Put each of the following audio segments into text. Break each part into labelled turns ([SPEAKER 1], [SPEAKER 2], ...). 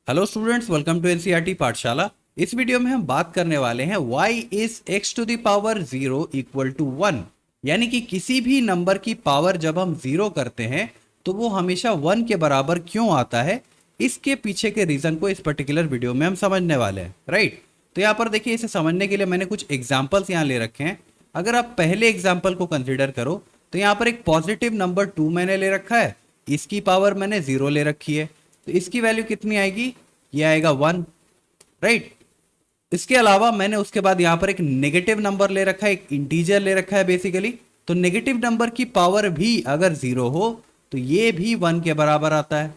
[SPEAKER 1] Hello students, welcome to NCERT Pathshala. इस video में हम बात करने वाले हैं y is x to the power 0 equal to 1। यानी कि किसी भी नंबर की पावर जब हम 0 करते हैं तो वो हमेशा 1 के बराबर क्यों आता है, इसके पीछे के रीजन को इस पर्टिकुलर वीडियो में हम समझने वाले हैं। राइट, तो यहाँ पर देखिए, इसे समझने के लिए मैंने कुछ एग्जाम्पल्स यहाँ ले रखे हैं। अगर आप पहले एग्जाम्पल को कंसिडर करो तो यहाँ पर एक पॉजिटिव नंबर 2 मैंने ले रखा है, इसकी पावर मैंने 0 ले रखी है, तो इसकी वैल्यू कितनी आएगी? ये आएगा 1। राइट, इसके अलावा मैंने उसके बाद यहां पर एक नेगेटिव नंबर ले रखा है, एक इंटीजर ले रखा है बेसिकली। तो नेगेटिव नंबर की पावर भी अगर 0 हो तो ये भी 1 के बराबर आता है।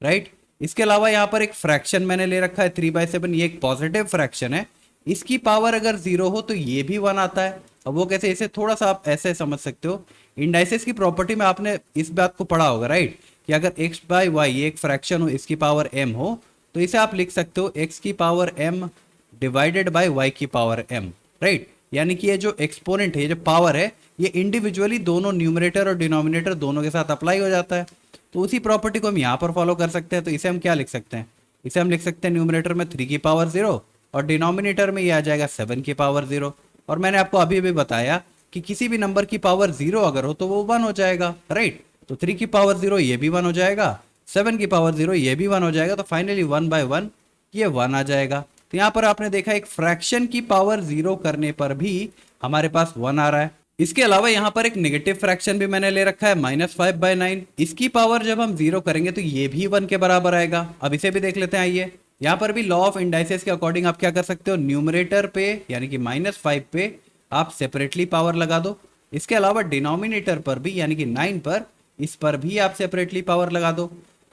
[SPEAKER 1] राइट, इसके अलावा यहां पर एक फ्रैक्शन मैंने ले रखा है 3/7, ये एक पॉजिटिव फ्रैक्शन है, इसकी पावर अगर 0 हो तो ये भी 1 आता है। अब वो कैसे, इसे थोड़ा सा आप ऐसे समझ सकते हो। इंडाइसेस की प्रॉपर्टी में आपने इस बात को पढ़ा होगा, राइट, कि अगर x बाई वाई ये एक फ्रैक्शन हो, इसकी पावर m हो, तो इसे आप लिख सकते हो x की power m divided by y की पावर m। राइट, यानी कि ये जो एक्सपोनेंट है, ये जो पावर है, ये इंडिविजुअली दोनों न्यूमरेटर और डिनोमिनेटर दोनों के साथ अप्लाई हो जाता है। तो उसी प्रॉपर्टी को हम यहाँ पर फॉलो कर सकते हैं। तो इसे हम क्या लिख सकते हैं? इसे हम लिख सकते हैं न्यूमरेटर में 3 की पावर 0 और डिनोमिनेटर में ये आ जाएगा 7 की पावर 0। और मैंने आपको अभी अभी बताया कि किसी भी नंबर की पावर 0 अगर हो तो वो 1 हो जाएगा। राइट, तो 3 की पावर 0 ये भी 1 हो जाएगा, 7 की पावर 0 ये भी 1 हो जाएगा, तो फाइनली 1/1 ये 1 आ जाएगा। तो यहाँ पर आपने देखा एक फ्रैक्शन की पावर 0 करने पर भी हमारे पास 1 आ रहा है। इसके अलावा यहाँ पर एक नेगेटिव फ्रैक्शन भी मैंने ले रखा है -5/9, इसकी पावर जब हम 0 करेंगे तो ये भी 1 के बराबर आएगा। अब इसे भी देख लेते हैं, आइए। यहाँ पर भी लॉ ऑफ इंडाइसेस के अकॉर्डिंग आप क्या कर सकते हो, न्यूमरेटर पे यानी कि -5 पे आप सेपरेटली पावर लगा दो। इसके अलावा डिनोमिनेटर पर भी यानी कि 9 पर, इस पर भी आप सेपरेटली पावर लगा दो।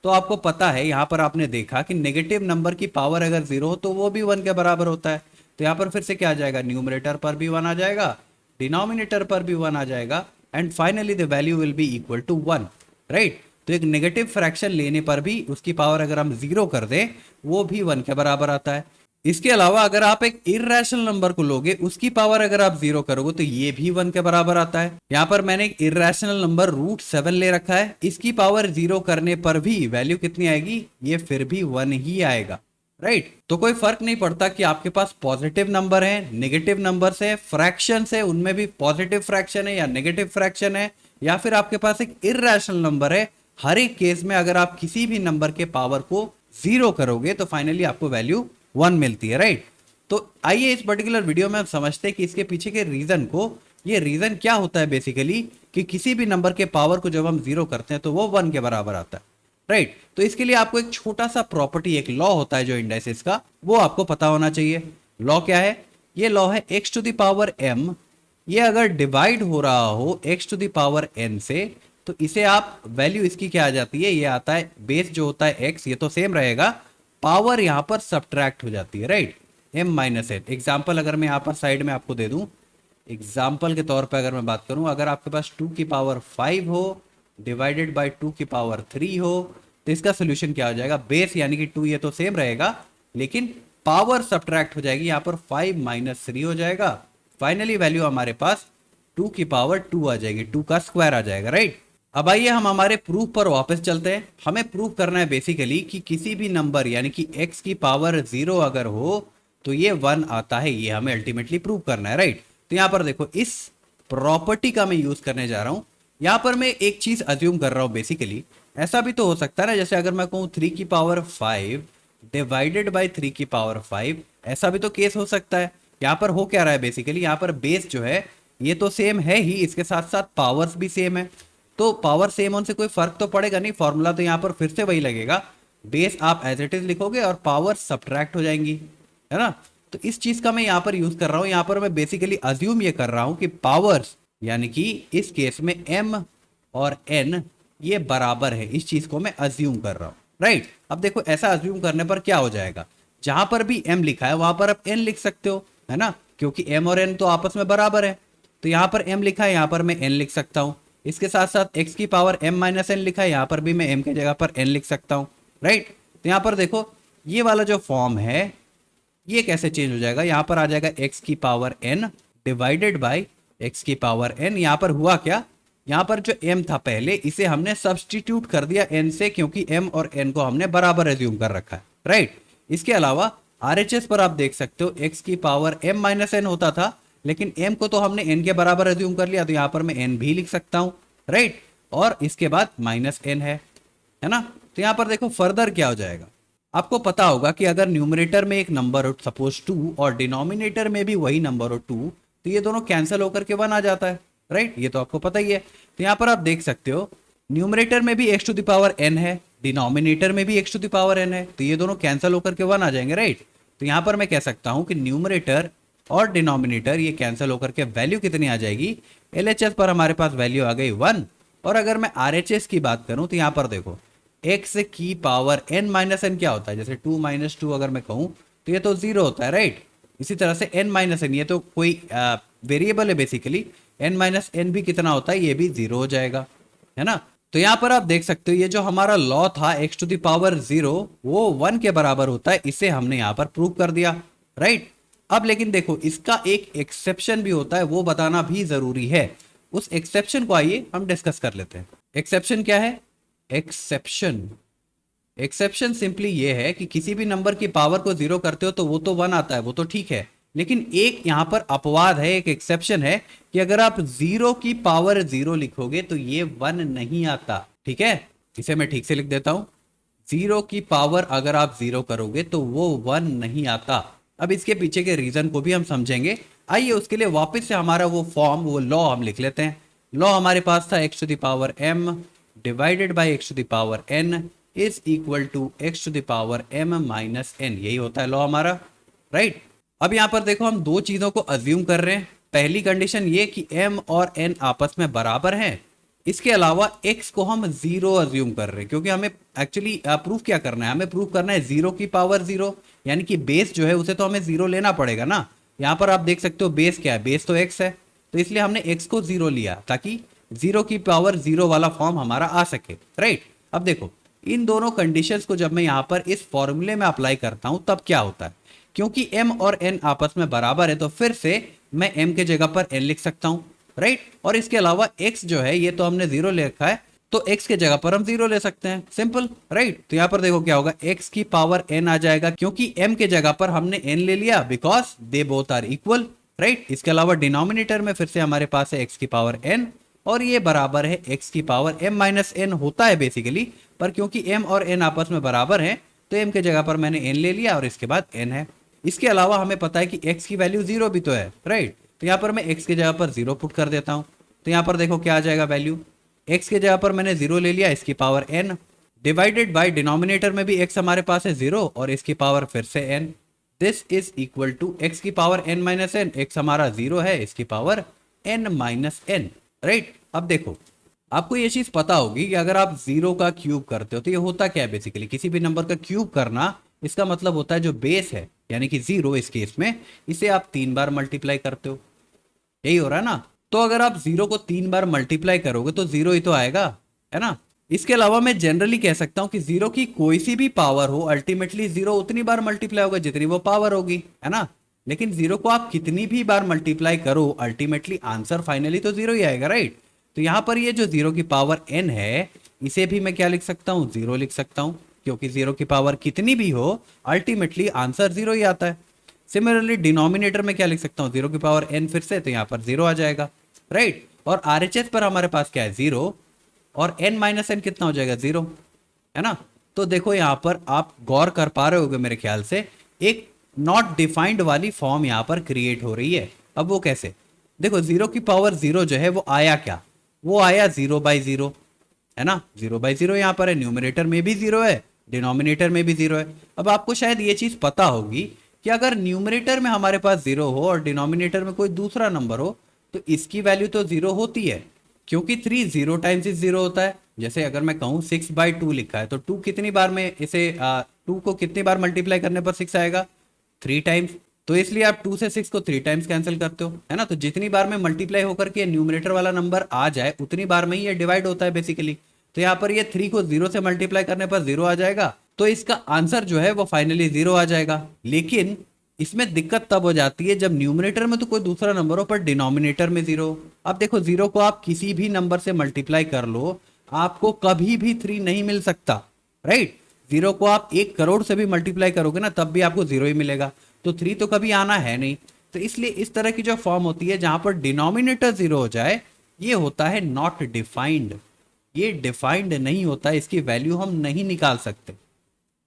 [SPEAKER 1] तो आपको पता है, यहाँ पर आपने देखा कि नेगेटिव नंबर की पावर अगर 0 हो तो वो भी 1 के बराबर होता है। तो यहाँ पर फिर से क्या आ जाएगा, न्यूमरेटर पर भी 1 आ जाएगा, डिनोमिनेटर पर भी 1 आ जाएगा, and finally the value will be equal to 1। Right, तो एक नेगेटिव फ्रैक्शन लेने पर भी उसकी पावर अगर हम 0 कर दें वो भी 1 के बराबर आता है। इसके अलावा अगर आप एक इर्रेशनल नंबर को लोगे, उसकी पावर अगर आप 0 करोगे तो ये भी 1 के बराबर आता है। यहाँ पर मैंने एक इर्रेशनल नंबर √7 ले रखा है, इसकी पावर 0 करने पर भी वैल्यू कितनी आएगी? ये फिर भी 1 ही आएगा। राइट, तो कोई फर्क नहीं पड़ता कि आपके पास पॉजिटिव नंबर है, नेगेटिव नंबर है, फ्रैक्शन है, उनमें भी पॉजिटिव फ्रैक्शन है या नेगेटिव फ्रैक्शन है, या फिर आपके पास एक इर्रेशनल नंबर है। हर एक केस में अगर आप किसी भी नंबर के पावर को 0 करोगे तो फाइनली आपको वैल्यू 1 मिलती है। राइट, तो आइए इस पर्टिकुलर वीडियो में हम समझते हैं कि इसके पीछे के रीजन को। ये रीजन क्या होता है बेसिकली, कि किसी भी नंबर के पावर को जब हम 0 करते हैं तो वो 1 के बराबर आता है। राइट, तो इसके लिए आपको एक छोटा सा प्रॉपर्टी, एक लॉ होता है जो इंडाइसेस का, वो आपको पता होना चाहिए। लॉ क्या है? ये लॉ है x to the power m, ये अगर डिवाइड हो रहा हो x to the power n से, तो इसे आप वैल्यू इसकी क्या आ जाती है, ये आता है बेस जो होता है x, ये तो सेम रहेगा, पावर यहां पर सब्ट्रैक्ट हो जाती है। Right, m-n। एग्जाम्पल अगर मैं यहां पर साइड में आपको दे दूं, एग्जाम्पल के तौर पे अगर मैं बात करूं, अगर आपके पास 2 की पावर 5 हो डिवाइडेड बाय 2 की पावर 3 हो, तो इसका सोल्यूशन क्या हो जाएगा? बेस यानी कि 2 ये तो सेम रहेगा, लेकिन पावर सब्ट्रैक्ट हो जाएगी, यहाँ पर 5 - 3 हो जाएगा। फाइनली वैल्यू हमारे पास 2 की पावर 2 आ जाएगी, 2 का स्क्वायर आ जाएगा। राइट, अब आइए हम हमारे प्रूफ पर वापस चलते हैं। हमें प्रूफ करना है बेसिकली कि किसी भी नंबर यानी कि x की पावर 0 अगर हो तो ये 1 आता है, ये हमें अल्टीमेटली प्रूव करना है। राइट, तो यहाँ पर देखो, इस प्रॉपर्टी का मैं यूज करने जा रहा हूं। यहाँ पर मैं एक चीज अज्यूम कर रहा हूं बेसिकली, ऐसा भी तो हो सकता है ना, जैसे अगर मैं कहूँ 3 की पावर 5 डिवाइडेड बाई 3 की पावर 5, ऐसा भी तो केस हो सकता है। यहाँ पर हो क्या रहा है बेसिकली, यहाँ पर बेस जो है ये तो सेम है ही, इसके साथ साथ पावर्स भी सेम है, तो पावर सेम होने से कोई फर्क तो पड़ेगा नहीं। फॉर्मूला तो यहाँ पर फिर से वही लगेगा, बेस आप एज इट इज लिखोगे और पावर सब्ट्रैक्ट हो जाएंगी, है ना। तो इस चीज का मैं यहाँ पर यूज कर रहा हूँ। यहाँ पर मैं बेसिकली अज्यूम ये कर रहा हूँ कि पावर्स यानी कि इस केस में m और n ये बराबर है, इस चीज को मैं अज्यूम कर रहा हूँ। राइट, अब देखो ऐसा अज्यूम करने पर क्या हो जाएगा, जहां पर भी m लिखा है वहां पर आप n लिख सकते हो, है ना, क्योंकि m और n तो आपस में बराबर है। तो यहाँ पर m लिखा है, यहाँ पर मैं n लिख सकता हूँ। इसके साथ साथ x की पावर m - n लिखा है, यहाँ पर भी मैं m की जगह पर n लिख सकता हूँ। राइट, तो यहाँ पर देखो ये वाला जो फॉर्म है ये कैसे चेंज हो जाएगा, यहाँ पर आ जाएगा x की power n divided by x की पावर n। यहाँ पर हुआ क्या, यहाँ पर जो m था पहले, इसे हमने सब्सटीट्यूट कर दिया n से, क्योंकि m और n को हमने बराबर एज्यूम कर रखा है। राइट। इसके अलावा आरएचएस पर आप देख सकते हो x की पावर m माइनस एन होता था, लेकिन m को तो हमने n के बराबर अज्यूम कर लिया, तो यहाँ पर मैं n भी लिख सकता हूँ, राइट। और इसके बाद माइनस n है ना। तो यहाँ पर देखो फर्दर क्या हो जाएगा, आपको पता होगा कि अगर न्यूमरेटर में एक नंबर हो सपोज 2 और डिनोमिनेटर में भी वही नंबर हो 2, तो ये दोनों कैंसिल होकर के 1 आ जाता है, राइट। ये तो आपको पता ही है। तो यहाँ पर आप देख सकते हो न्यूमरेटर में भी x to the power n है, डिनोमिनेटर में भी x to the power n है, तो ये दोनों कैंसिल होकर के 1 आ जाएंगे, राइट। तो यहाँ पर मैं कह सकता हूँ कि न्यूमरेटर और डिनोमिनेटर ये कैंसिल होकर के वैल्यू कितनी आ जाएगी, LHS पर हमारे पास वैल्यू आ गई 1। और अगर मैं RHS की बात करूं तो यहाँ पर देखो x की पावर n माइनस एन क्या होता है, जैसे 2 माइनस 2 अगर मैं कहूँ तो ये तो 0 होता है, राइट। इसी तरह से n माइनस एन ये तो कोई वेरिएबल है बेसिकली, n माइनस एन भी कितना होता है, ये भी 0 हो जाएगा, है ना। तो यहाँ पर आप देख सकते हो ये जो हमारा लॉ था x टू द पावर 0 वो 1 के बराबर होता है, इसे हमने यहाँ पर प्रूव कर दिया, राइट। अब लेकिन देखो इसका एक एक्सेप्शन भी होता है, वो बताना भी जरूरी है। उस एक्सेप्शन को आइए हम डिस्कस कर लेते हैं। एक्सेप्शन क्या है? एक्सेप्शन सिंपली ये है कि किसी भी नंबर की पावर को 0 करते हो तो वो तो 1 आता है, वो तो ठीक है, लेकिन एक यहाँ पर अपवाद है, एक एक्सेप्शन है कि अगर आप 0 की पावर 0 लिखोगे तो ये 1 नहीं आता, ठीक है। इसे मैं ठीक से लिख देता हूं, 0 की पावर अगर आप 0 करोगे तो वो 1 नहीं आता। अब इसके पीछे के रीजन को भी हम समझेंगे। आइए उसके लिए वापस से हमारा वो फॉर्म, वो लॉ हम लिख लेते हैं। लॉ हमारे पास था x to the power m divided by x to the power n is equal to x to the power m minus n, यही होता है लॉ हमारा, राइट। अब यहाँ पर देखो हम दो चीजों को अज्यूम कर रहे हैं। पहली कंडीशन ये कि m और n आपस में बराबर हैं। इसके अलावा x को हम 0 अज्यूम कर रहे हैं, क्योंकि हमें एक्चुअली प्रूफ क्या करना है, हमें प्रूफ करना है 0 की पावर 0, यानी कि बेस जो है उसे तो हमें 0 लेना पड़ेगा ना। यहाँ पर आप देख सकते हो बेस क्या है, बेस तो x है, तो इसलिए हमने x को 0 लिया ताकि 0 की पावर 0 वाला फॉर्म हमारा आ सके, राइट। अब देखो इन दोनों कंडीशंस को जब मैं यहाँ पर इस फॉर्मूले में अप्लाई करता हूँ तब क्या होता है, क्योंकि m और n आपस में बराबर है तो फिर से मैं m के जगह पर n लिख सकता हूँ, राइट। और इसके अलावा x जो है ये तो हमने 0 ले रखा है, तो x के जगह पर हम 0 ले सकते हैं, सिंपल, राइट। तो यहाँ पर देखो क्या होगा, x की पावर n आ जाएगा, क्योंकि m के जगह पर हमने n ले लिया because they both are equal, right. इसके अलावा डिनोमिनेटर में फिर से हमारे पास है x की पावर n और ये बराबर है x की पावर m माइनस n होता है बेसिकली, पर क्योंकि m और n आपस में बराबर है तो m के जगह पर मैंने n ले लिया और इसके बाद n है। इसके अलावा हमें पता है कि x की वैल्यू 0 भी तो है, राइट। तो यहाँ पर मैं x की जगह पर 0 पुट कर देता हूँ, तो यहाँ पर देखो क्या आ जाएगा वैल्यू, x के जगह पर मैंने 0 ले लिया, इसकी power n divided by denominator में भी x हमारे पास है 0 और इसकी पावर फिर से n, this is equal to x की power n minus n, x हमारा 0 है, इसकी power n minus n, right. अब देखो आपको ये चीज पता होगी कि अगर आप 0 का क्यूब करते हो तो ये होता क्या है, बेसिकली किसी भी नंबर का क्यूब करना, इसका मतलब होता है जो बेस है यानी कि 0 इस केस में, इसे आप 3 बार मल्टीप्लाई करते हो, यही हो रहा है ना। तो अगर आप 0 को 3 बार मल्टीप्लाई करोगे तो 0 ही तो आएगा, है ना। इसके अलावा मैं जनरली कह सकता हूं कि 0 की कोई सी भी पावर हो अल्टीमेटली 0 उतनी बार मल्टीप्लाई होगा जितनी वो पावर होगी, है ना। लेकिन 0 को आप कितनी भी बार मल्टीप्लाई करो अल्टीमेटली आंसर फाइनली तो 0 ही आएगा, राइट। तो यहां पर ये जो 0 की पावर n है इसे भी मैं क्या लिख सकता हूं, 0 लिख सकता हूं, क्योंकि 0 की पावर कितनी भी हो अल्टीमेटली आंसर 0 ही आता है। सिमिलरली डिनोमिनेटर में क्या लिख सकता हूँ, 0 की पावर n फिर से, तो यहाँ पर 0 आ जाएगा, राइट। और RHS पर हमारे पास क्या है 0 और n माइनस n कितना हो जाएगा 0, है ना। तो देखो यहाँ पर आप गौर कर पा रहे होगे मेरे ख्याल से, एक नॉट डिफाइंड वाली फॉर्म यहाँ पर क्रिएट हो रही है। अब वो कैसे, देखो 0 की पावर 0 जो है वो आया क्या, वो आया 0/0, है ना। 0/0 यहाँ पर है, न्यूमरेटर में भी 0 है, डिनोमिनेटर में भी 0 है। अब आपको शायद ये चीज पता होगी कि अगर न्यूमरेटर में हमारे पास 0 हो और डिनोमिनेटर में कोई दूसरा नंबर हो तो इसकी वैल्यू तो 0 होती है, क्योंकि 3 0 टाइम्स 0 होता है। जैसे अगर मैं कहूँ 6/2 लिखा है तो 2 कितनी बार में इसे 2 को कितनी बार मल्टीप्लाई करने पर 6 आएगा, 3 टाइम्स। तो इसलिए आप 2 से 6 को 3 टाइम्स कैंसिल करते हो, है ना। तो जितनी बार में मल्टीप्लाई होकर के न्यूमरेटर वाला नंबर आ जाए उतनी बार में ही ये डिवाइड होता है बेसिकली। तो यहाँ पर ये 3 को 0 से मल्टीप्लाई करने पर 0 आ जाएगा, तो इसका आंसर जो है वो फाइनली 0 आ जाएगा। लेकिन इसमें दिक्कत तब हो जाती है जब न्यूमरेटर में तो कोई दूसरा नंबर हो पर डिनोमिनेटर में 0। अब देखो 0 को आप किसी भी नंबर से मल्टीप्लाई कर लो आपको कभी भी 3 नहीं मिल सकता, राइट। जीरो को आप 1 करोड़ से भी मल्टीप्लाई करोगे ना तब भी आपको जीरो ही मिलेगा, तो 3 तो कभी आना है नहीं। तो इसलिए इस तरह की जो फॉर्म होती है जहां पर डिनोमिनेटर जीरो हो जाए, ये होता है नॉट डिफाइंड। ये डिफाइंड नहीं होता, इसकी वैल्यू हम नहीं निकाल सकते,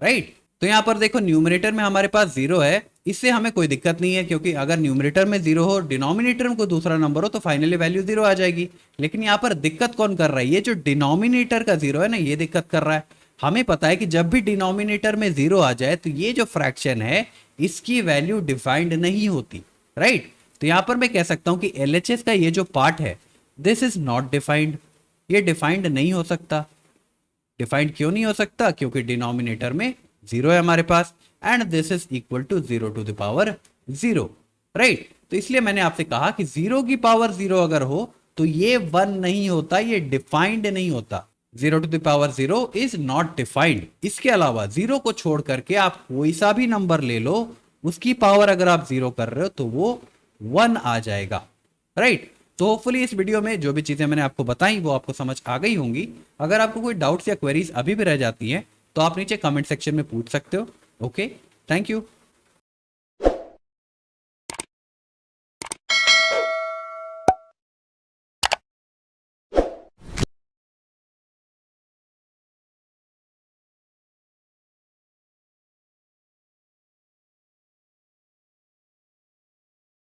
[SPEAKER 1] राइट। तो यहां पर देखो न्यूमरेटर में हमारे पास जीरो है, इससे हमें कोई दिक्कत नहीं है, क्योंकि अगर न्यूमरेटर में जीरो हो, डिनोमिनेटर में कोई दूसरा नंबर हो, तो फाइनली वैल्यू जीरो आ जाएगी। लेकिन यहाँ पर दिक्कत कौन कर रहा है, ये जो डिनोमिनेटर का जीरो है ना, ये दिक्कत कर रहा है। हमें पता है कि जब भी डिनोमिनेटर में जीरो आ जाए तो ये जो फ्रैक्शन है इसकी वैल्यू डिफाइंड नहीं होती, राइट। तो यहां पर मैं कह सकता हूं कि एलएचएस का ये जो पार्ट है, दिस इज नॉट डिफाइंड, ये डिफाइंड नहीं हो सकता। डिफाइंड क्यों नहीं हो सकता, क्योंकि डिनोमिनेटर में जीरो है हमारे पास, and this is equal to 0 to the power 0, right. तो इसलिए मैंने आपसे कहा कि 0 की पावर 0 अगर हो तो ये 1 नहीं होता, ये डिफाइंड नहीं होता। 0 to the power 0 is not defined. इसके अलावा 0 को छोड़ करके आप कोई सा भी नंबर ले लो, उसकी पावर अगर आप 0 कर रहे हो तो वो 1 आ जाएगा, राइट। तो होपफुली इस वीडियो में जो भी चीजें मैंने आपको बताई वो आपको समझ आ गई होंगी। अगर आपको कोई डाउट्स या क्वेरीज अभी भी रह जाती हैं तो आप नीचे कमेंट सेक्शन में पूछ सकते हो। Okay, thank you.